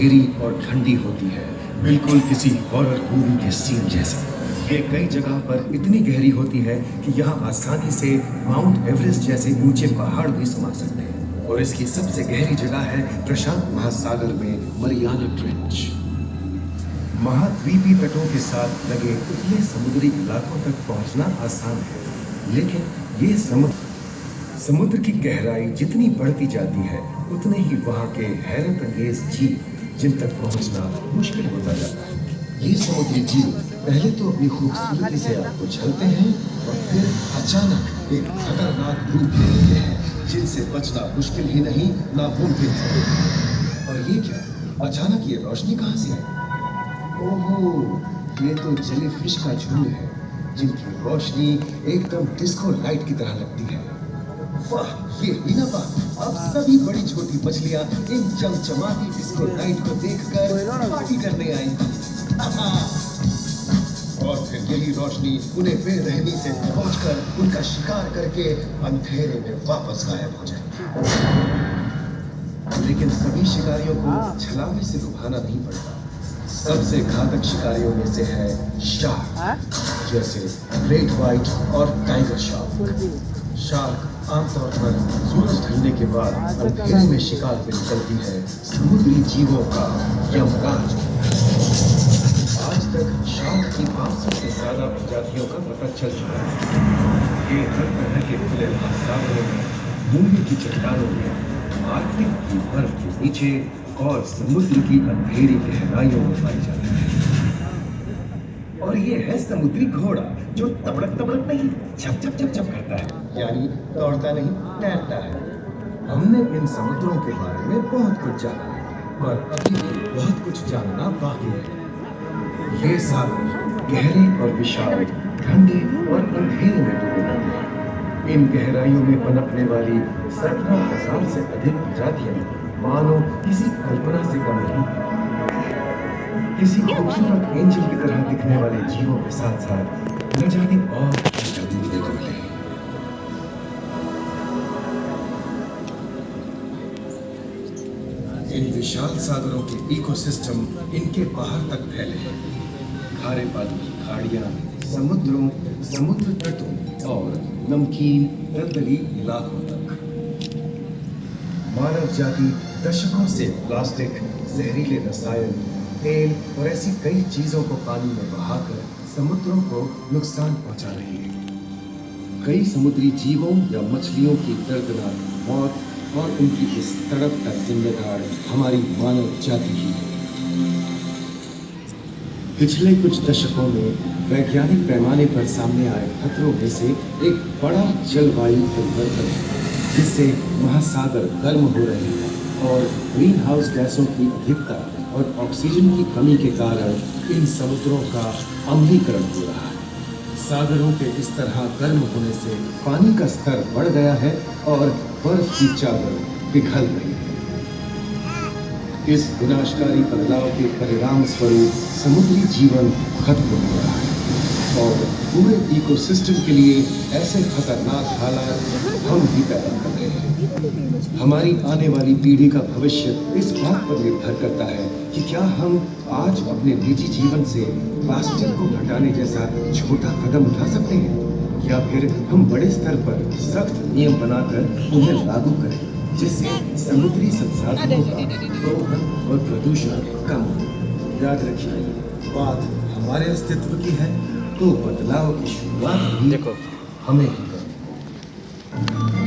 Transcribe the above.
अंधेरी और ठंडी होती है, बिल्कुल किसी हॉरर मूवी के सीन जैसा। ये कई जगह पर इतनी गहरी होती है कि यहाँ आसानी से माउंट एवरेस्ट जैसे ऊंचे पहाड़ भी समा सकते हैं। और इसकी सबसे गहरी जगह है प्रशांत महासागर में मरियाना ट्रेंच। महाद्वीपीय तटों के साथ लगे उतने समुद्री इलाकों तक पहुंचना आसान है, लेकिन ये समुद्र की गहराई जितनी बढ़ती जाती है उतने ही वहां के हैरत अंगेज जीव जिन तक पहुंचना मुश्किल होता जाता है। ये समुद्री जीव पहले तो अपनी खूबसूरती से आपको छलते हैं और फिर अचानक एक खतरनाक रूप ले लेते हैं जिनसे बचना मुश्किल ही नहीं नामुमकिन है। और ये क्या, अचानक ये रोशनी कहाँ से आई? ओहो, ये तो जेलीफिश का झुंड है जिनकी रोशनी एकदम डिस्को लाइट की तरह लगती है। वाह, ये ही ना बात, अब सभी बड़ी छोटी मछलियां इन चमचमाती डिस्को लाइट को देखकर पार्टी करने आएंगी। और फिर यही रोशनी उन्हें बेरहमी से पहुंचकर उनका शिकार करके अंधेरे में वापस गायब हो जाएगी। लेकिन सभी शिकारियों को छलांगे से लुभाना नहीं पड़ता। सबसे घातक शिकारियों में से है शार्क, जैसे ग्रेट व्हाइट और टाइगर शार्क। शार्क आमतौर पर सूरज ढलने के बाद अंधेरे में शिकार पे निकलती है समुद्री जीवों का यमराज। आज तक शार्क की 500 से ज्यादा प्रजातियों का पता चल चुका है। ये हर तरह के खुले महासागरों में, मूंगे की चट्टानों में, आर्कटिक की बर्फ के नीचे और समुद्र की अंधेरी गहराइयों में पाई जाती है। और ये है समुद्री घोड़ा जो तबड़क तबड़क नहीं, छप छप छप छप करता है, यानी दौड़ता नहीं, तैरता है। हमने इन समुद्रों के बारे में बहुत कुछ जाना है, पर अभी भी बहुत कुछ जानना बाकी है। ये सागर गहरे और विशाल, ठंडे और अंधेरे में डूबे रहते हैं। इन गहराइयों में पनपने वाली 17,000 से अधिक प्रजातियां मानो किसी कल्पना से कम नहीं। किसी खूबसूरत एंजल की तरह दिखने वाले जीवों के साथ साथ न जाने और क्या देखने को मिले। इन विशाल सागरों के इकोसिस्टम इनके बाहर तक फैले हैं। खारे पानी की खाड़ियां, समुद्रों, समुद्र तटों और नमकीन दलदली इलाकों तक। मानव जाति दशकों से प्लास्टिक, जहरीले रसायन, तेल और ऐसी कई चीजों को पानी में बहाकर समुद्रों को नुकसान पहुंचा रही है। कई समुद्री जीवों या मछलियों की दर्दनाक मौत और उनकी इस तड़प का जिम्मेदार हमारी मानव जाति ही है। पिछले कुछ दशकों में वैज्ञानिक पैमाने पर सामने आए खतरों में से एक बड़ा जलवायु परिवर्तन है, जिससे महासागर गर्म हो रहे हैं और ग्रीन हाउस गैसों की अधिकता और ऑक्सीजन की कमी के कारण इन समुद्रों का अम्लीकरण हो रहा है। सागरों के इस तरह गर्म होने से पानी का स्तर बढ़ गया है और बर्फ की चादर पिघल रही है। इस विनाशकारी बदलाव के परिणाम स्वरूप समुद्री जीवन खत्म हो रहा है और पूरे इकोसिस्टम के लिए ऐसे खतरनाक हालात हम ही पैदा कर रहे हैं। हमारी आने वाली पीढ़ी का भविष्य इस बात पर निर्भर करता है कि क्या हम आज अपने निजी जीवन से प्लास्टिक को हटाने जैसा छोटा कदम उठा सकते हैं, या फिर हम बड़े स्तर पर सख्त नियम बनाकर उन्हें लागू करें, जिससे समुद्री संसाधनों का दोहन और प्रदूषण कम हो। याद रखिए, बात हमारे अस्तित्व की है, तो बदलाव की शुरुआत भी हमें ही करनी है।